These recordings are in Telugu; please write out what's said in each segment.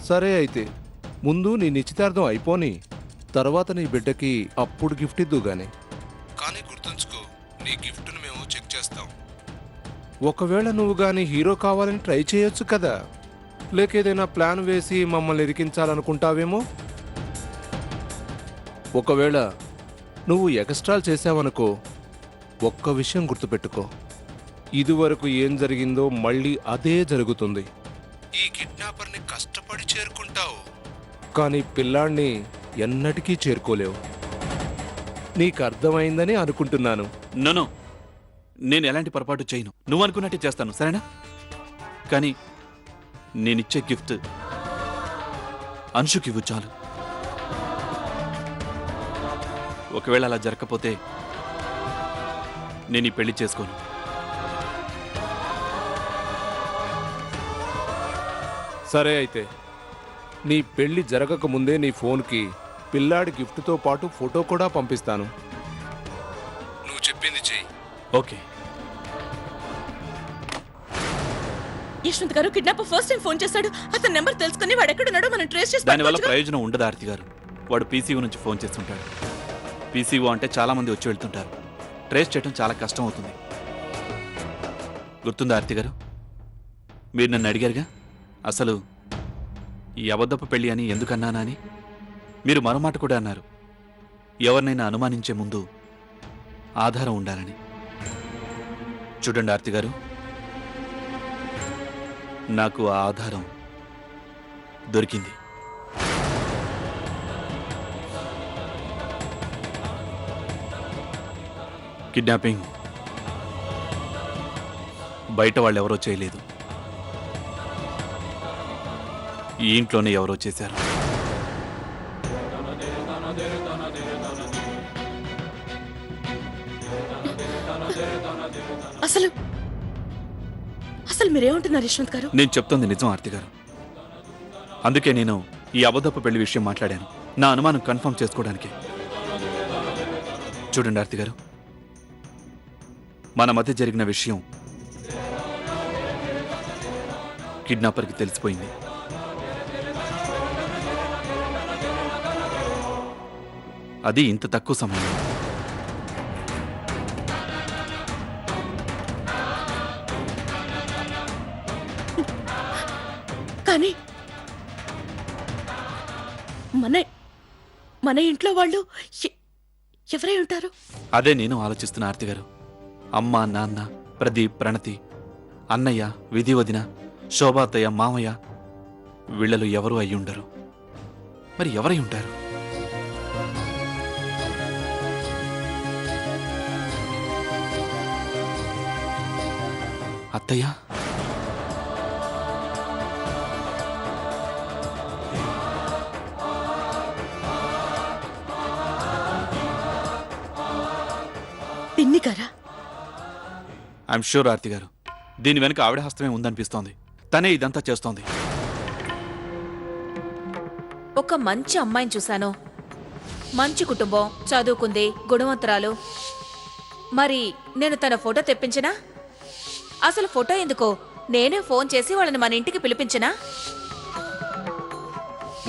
సరే అయితే ముందు నీ నిశ్చితార్థం అయిపోని తర్వాత నీ బిడ్డకి అప్పుడు గిఫ్ట్ ఇద్దు గాని. కానీ గుర్తుంచుకో, నీ గిఫ్ట్ను మేము చెక్ చేస్తాం. ఒకవేళ నువ్వు గాని హీరో కావాలని ట్రై చేయొచ్చు కదా, లేక ఏదైనా ప్లాన్ వేసి మమ్మల్ని ఇరికించాలనుకుంటావేమో. ఒకవేళ నువ్వు ఎక్స్ట్రాలు చేసావనుకో, ఒక్క విషయం గుర్తుపెట్టుకో, ఇదివరకు ఏం జరిగిందో మళ్ళీ అదే జరుగుతుంది. ఈ కిడ్నాపర్ని కష్టపడి చేరుకుంటావు, కానీ పిల్లాన్ని ఎన్నటికీ చేరుకోలేవు. నీకు అర్థమైందని అనుకుంటున్నాను. నో, నేను ఎలాంటి పొరపాటు చేయను. నువ్వు అనుకున్నట్టే చేస్తాను, సరేనా? కానీ నేనిచ్చే గిఫ్ట్ అంశుకి ఇవ్వు చాలు. ఒకవేళ అలా జరగకపోతే నేను ఈ పెళ్లి చేసుకోను. సరే అయితే నీ పెళ్లి జరగక ముందే నీ ఫోన్కి పిల్లాడి గిఫ్ట్తో పాటు ఫోటో కూడా పంపిస్తాను. నువ్వు చెప్పింది చెయ్యి. ఓకే. యశ్వంత్ గారు కిడ్నాపర్ ఫస్ట్ టైం ఫోన్ చేశాడు. అతని నెంబర్ తెలుసుకుని వాడు ఎక్కడున్నాడో మనం ట్రేస్ చేసి దానివల్ల ప్రయోజనం ఉండదు ఆర్తి గారు. వాడు పీసీఓ నుంచి ఫోన్ చేస్తుంటాడు. పీసీఓ అంటే చాలా మంది వచ్చి వెళ్తుంటారు. ట్రేస్ చేయడం చాలా కష్టం అవుతుంది. గుర్తుందా ఆర్తి గారు? మీరు నన్ను అడిగారుగా అసలు ఈ అబద్ధపు పెళ్లి అని ఎందుకన్నానా అని. మీరు మరో మాట కూడా అన్నారు, ఎవరినైనా అనుమానించే ముందు ఆధారం ఉండాలని. చూడండి ఆర్తి గారు, నాకు ఆ ఆధారం దొరికింది. కిడ్నాపింగ్ బయట వాళ్ళు ఎవరో చేయలేదు, ఈ ఇంట్లోనే ఎవరో చేశారు. అసలు అసలు మీరేమంటున్నారు యశ్వంత్ గారు? నేను చెప్తోంది నిజం ఆర్తి గారు. అందుకే నేను ఈ అబద్ధపు పెళ్లి విషయం మాట్లాడాను, నా అనుమానం కన్ఫర్మ్ చేసుకోవడానికి. చూడండి ఆర్తి గారు, మన మధ్య జరిగిన విషయం కిడ్నాపర్కి తెలిసిపోయింది. అది ఇంత తక్కువ సమయం. కానీ మన ఇంట్లో వాళ్ళు ఎవరై ఉంటారు? అదే నేను ఆలోచిస్తున్న ఆర్తి గారు. అమ్మ, నాన్న, ప్రదీప్, ప్రణతి, అన్నయ్య, విధి వదిన, శోభాతయ్య, మామయ్య, వీళ్ళలో ఎవరు అయి ఉండరు. మరి ఎవరై ఉంటారు? అత్తయ్య? పిన్ని గారా? ఐఎమ్ షూర్ ఆర్తి గారు, దీని వెనుక ఆవిడ హస్తమే ఉందనిపిస్తోంది. తనే ఇదంతా చేస్తోంది. ఒక మంచి అమ్మాయిని చూశాను, మంచి కుటుంబం, చదువుకుంది, గుణవంతురాలు. మరి నేను తన ఫోటో తెప్పించినా? అసలు ఫోటో ఎందుకో నేనే ఫోన్ చేసి వాళ్ళని మన ఇంటికి పిలిపించినా?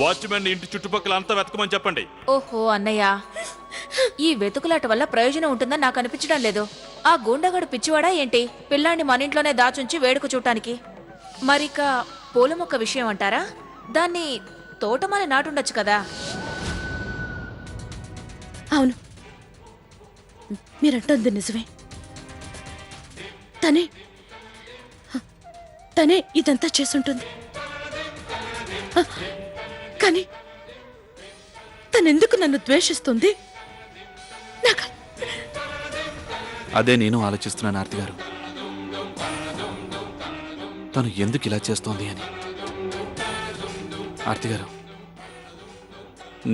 వాచ్మెన్ ఇంటి చుట్టుపక్కల అంతా వెతకమని చెప్పండి. ఓహో అన్నయ్య, ఈ వెతుకులాట వల్ల ప్రయోజనం ఉంటుందని నాకు అనిపించడం లేదు. ఆ గూండాగాడు పిచ్చివాడా ఏంటి పిల్లాన్ని మన ఇంట్లోనే దాచుంచి వేడుక చూడటానికి? మరిక పూల మొక్క విషయం అంటారా? దాన్ని తోటమాలి నాటుండొచ్చు కదా. అవును, మీరంటుంది నిజమే. తనే ఇదంతా చేసుంటుంది. కానీ తనెందుకు నన్ను ద్వేషిస్తుంది? అదే నేను ఆలోచిస్తున్నాను ఆర్తి గారు. తను ఎందుకు ఇలా చేస్తోంది అని. ఆర్తి గారు,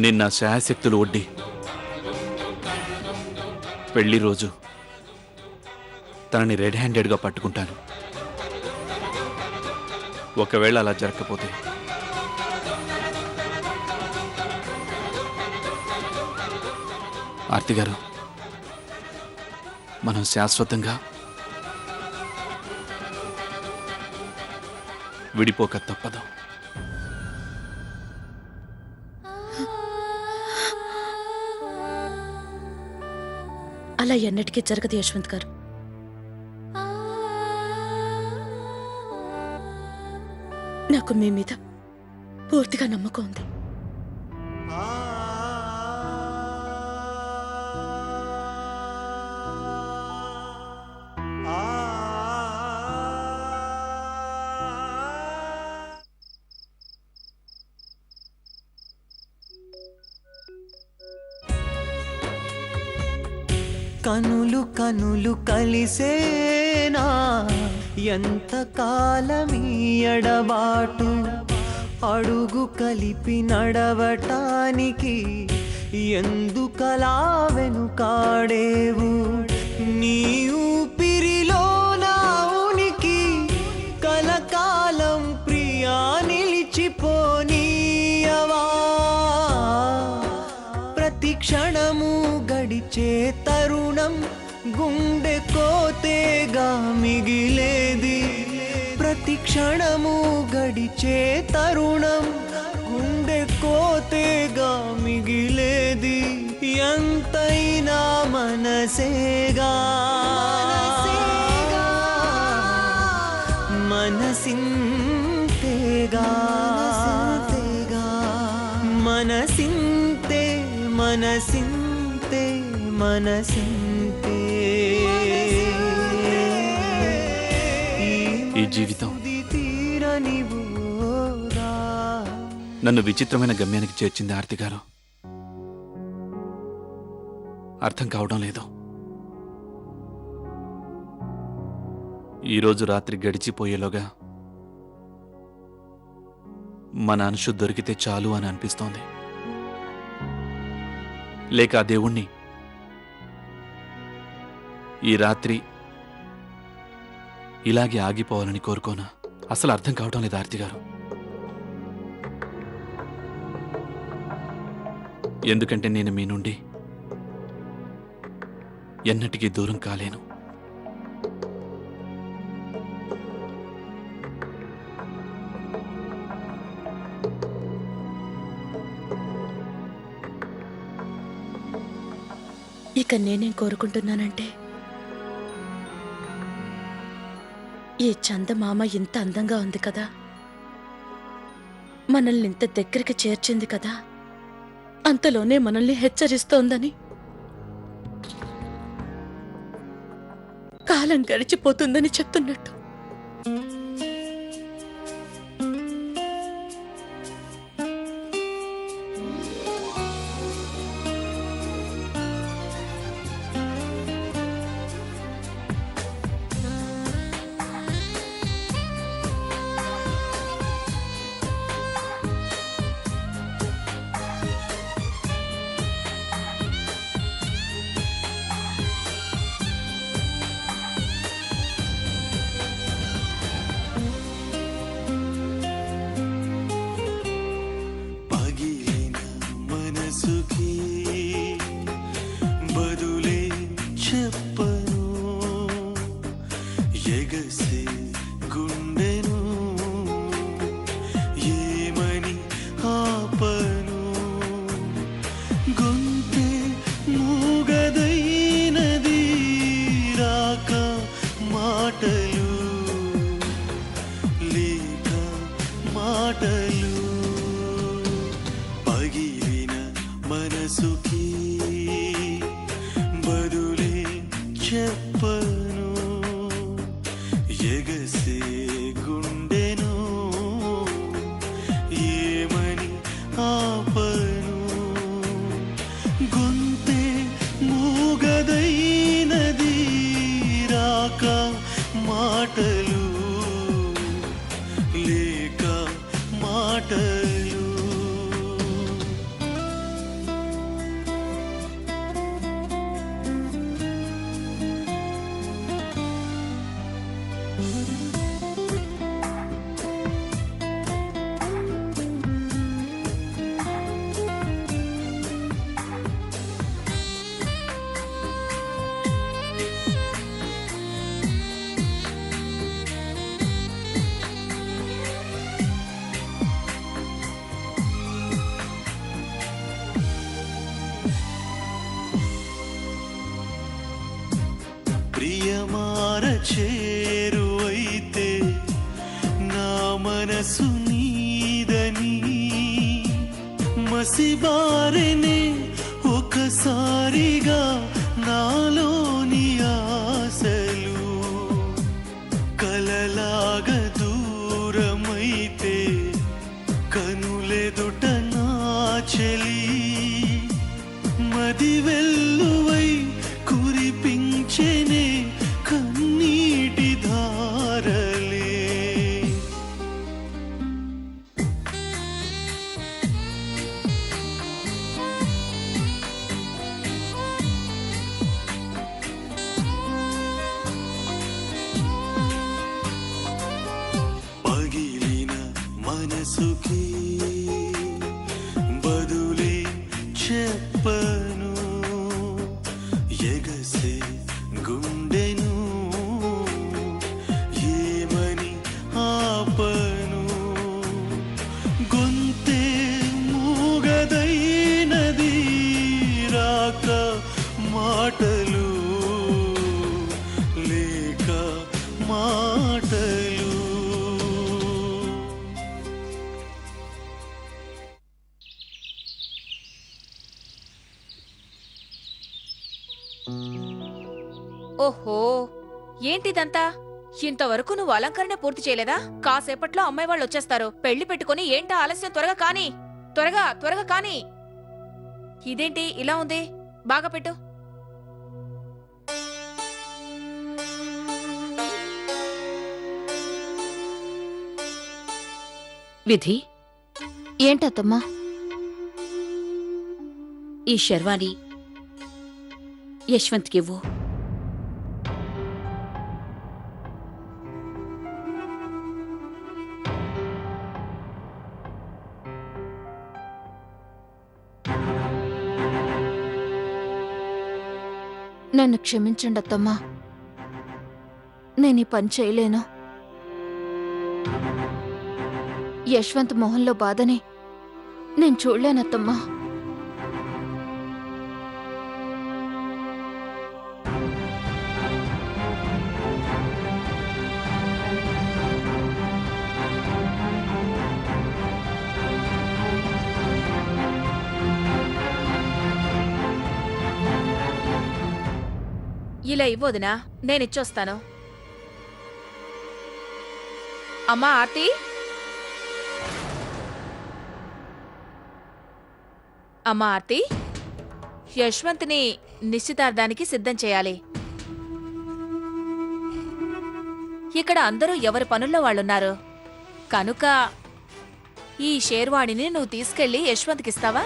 నిన్న శాయశక్తులు ఒడ్డి పెళ్లి రోజు తనని రెడ్ హ్యాండెడ్గా పట్టుకుంటాను. ఒకవేళ అలా జరగకపోతే ఆర్తి గారు, మనం శాశ్వతంగా విడిపోక తప్పదు. అలా ఎన్నటికీ జరగదు యశ్వంత్ గారు. నాకు మీ మీద పూర్తిగా నమ్మకం ఉంది. కనులు కనులు కలిసేనా ఎంత కాలమీ ఎడబాటు, అడుగు కలిపి నడవటానికి ఎందుకలా వెనుకాడేవు, నీ ఊపిరిలో నా ఉనికి కలకాలం ప్రియా నిలిచిపోనీయవా, ప్రతి క్షణము గడిచే తరుణం గుండె కోతేగా మిగిలేది, ప్రతి క్షణము గడిచే తరుణం గుండె కోతేగా మిగిలేది, ఎంతైనా మనసేగా మనసింతేగా మనసింతే మనసింతే మనసింతే ఈ జీవితం తీరని బోదా. నన్ను విచిత్రమైన గమ్యానికి చేర్చింది ఆర్తి గారు. అర్థం కావడం లేదు. ఈరోజు రాత్రి గడిచిపోయేలోగా మన అనుషు దొరికితే చాలు అని అనిపిస్తోంది. లేక ఆ దేవుణ్ణి ఈ రాత్రి ఇలాగే ఆగిపోవాలని కోరుకోనా? అసలు అర్థం కావడం లేదు ఆర్తి గారు. ఎందుకంటే నేను మీ నుండి ఎన్నటికీ దూరం కాలేను. ఇక నేనేం కోరుకుంటున్నానంటే, ఈ చందమామ ఇంత అందంగా ఉంది కదా, మనల్ని ఇంత దగ్గరికి చేర్చింది కదా, అంతలోనే మనల్ని హెచ్చరిస్తోందని. కాలం గడిచిపోతుందని చెప్తున్నట్టు. చేరువైతే నా మనసు నీదని మసిబారెనే ఒకసారిగా నాలోని ఆశలు కలలాగ దూరమైతే కనులెదుట నా చెలి మది వెల్లువై కురిపించెనే కన్నీటి ధారలే పగిలిన మనసుకి బదులే చెప్పను ఎగసే గుండెను ఏమని ఆపను గొంతే మూగదైనది రాక మాటలు లేక మాటలు ఓహో ఏంటిదంతా? ఇంతవరకు నువ్వు అలంకరణ పూర్తి చేయలేదా? కాసేపట్లో అమ్మాయి వాళ్ళు వచ్చేస్తారు. పెళ్లి పెట్టుకుని ఏంటా ఆలస్యం? త్వరగా కాని, త్వరగా త్వరగా కాని. ఇదేంటి ఇలా ఉంది? బాగా పెట్టు. విధి, ఏంటత్తమ్మా? ఈ శర్వాణి యశ్వంత్కివ్వు. నన్ను క్షమించండి అత్తమ్మా, నేను ఈ పని చేయలేను. యశ్వంత్ మొహంలో బాధని నేను చూడలేనత్తమ్మా. ఇలా ఇవ్వదునా, నేనిచ్చొస్తాను. అమ్మా ఆర్తి, అమ్మా ఆర్తి, యశ్వంత్ని నిశ్చితార్థానికి సిద్ధం చేయాలి. ఇక్కడ అందరూ ఎవరి పనుల్లో వాళ్ళున్నారు కనుక ఈ షేర్వాణిని నువ్వు తీసుకెళ్లి యశ్వంత్కిస్తావా?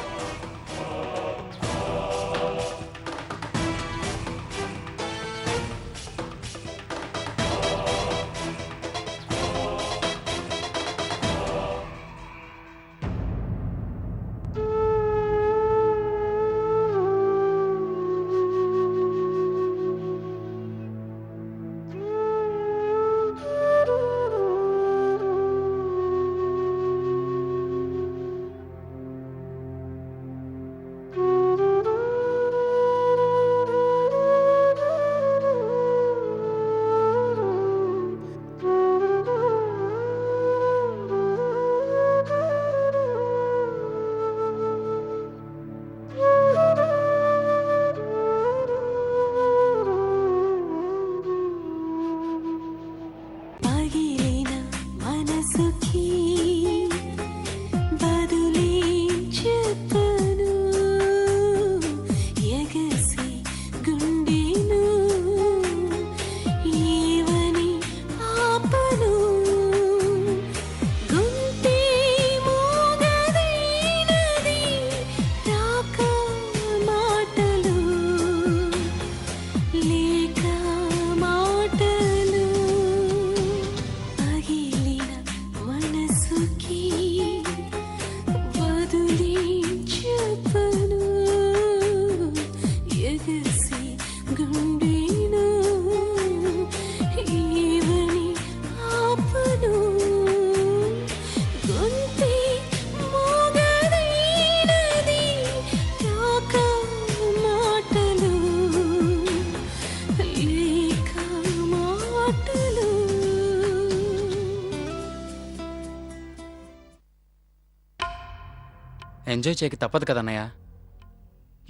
ఎంజాయ్ చేయక తప్పదు కదన్నయ్య.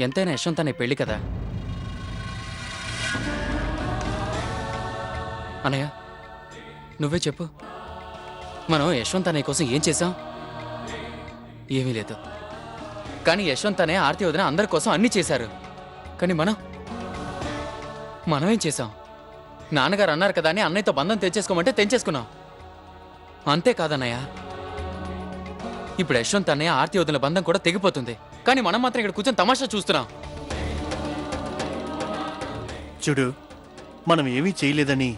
ఎంతైనా యశ్వంత్ అనే పెళ్ళి కదా. అన్నయ్య నువ్వే చెప్పు, మనం యశ్వంత్ అనే కోసం ఏం చేశాం? ఏమీ లేదు. కానీ యశ్వంత్ అనే ఆర్తి వదిన అందరి కోసం అన్నీ చేశారు. కానీ మనమేం చేశాం? నాన్నగారు అన్నారు కదా అని అన్నయ్యతో బంధం తెంచేసుకోమంటే తెంచేసుకున్నాం. అంతేకాదన్నయ్య, ఇప్పుడు యశ్వంత్ అన్నయ్య ఆర్తి వదిన బంధం కూడా తెగిపోతుంది. కానీ మనం మాత్రం ఇక్కడ కూర్చొని తమాషా చూస్తున్నాం. చూడు, మనం ఏమీ చేయలేదని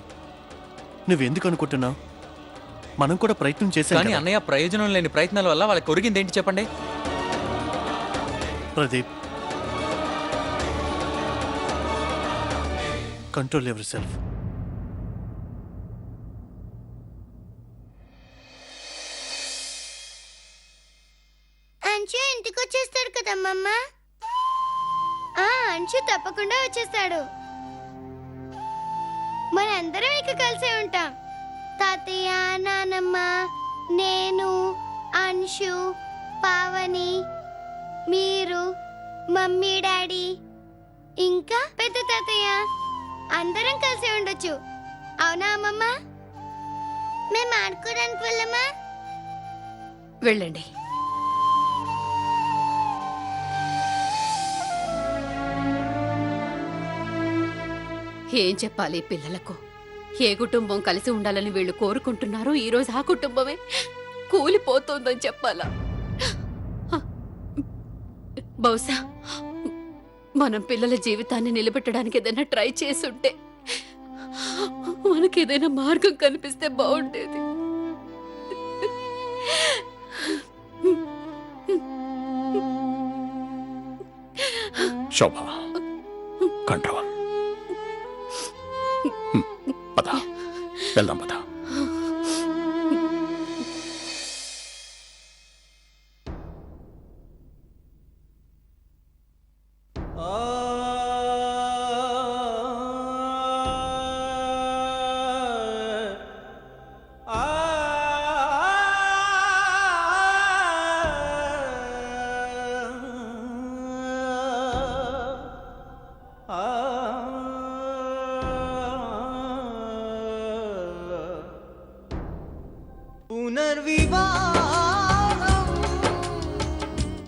నువ్వెందుకు అనుకుంటున్నావు? మనం కూడా ప్రయత్నం చేశాం కానీ కదా. అన్నయ్య ప్రయోజనం లేని ప్రయత్నాల వల్ల వాళ్ళకి కొరిగింది ఏంటి చెప్పండి? Pradeep, control over self. Anshu ఇంటికి వచ్చేస్తాడు కదమ్మమ్మ. అంశు తప్పకుండా వచ్చేస్తాడు. మనందరం ఇక కలిసే ఉంటాం. తాతయ్య, నానమ్మ, నేను, అంశు, పావని, మీరు, మమ్మీ, డాడీ, ఇంకా పెద్ద తాతయ్య అందరం కలిసి ఉండొచ్చు. అవునా అమ్మమ్మ? మేము ఆడుకోవడానికి వెళ్ళమా? వెళ్ళండి. ఏం చెప్పాలి పిల్లలకు? ఏ కుటుంబం కలిసి ఉండాలని వీళ్ళు కోరుకుంటున్నారో ఈ రోజు ఆ కుటుంబమే కూలిపోతోందని చెప్పాలా? బహుశా మనం పిల్లల జీవితాన్ని నిలబెట్టడానికి ఏదైనా ట్రై చేసుంటే మనకి ఏదైనా మార్గం కనిపిస్తే బాగుండేది. శోభ, కంట్రోల్. పద, వెళ్దాం పద. పునర్వివాహ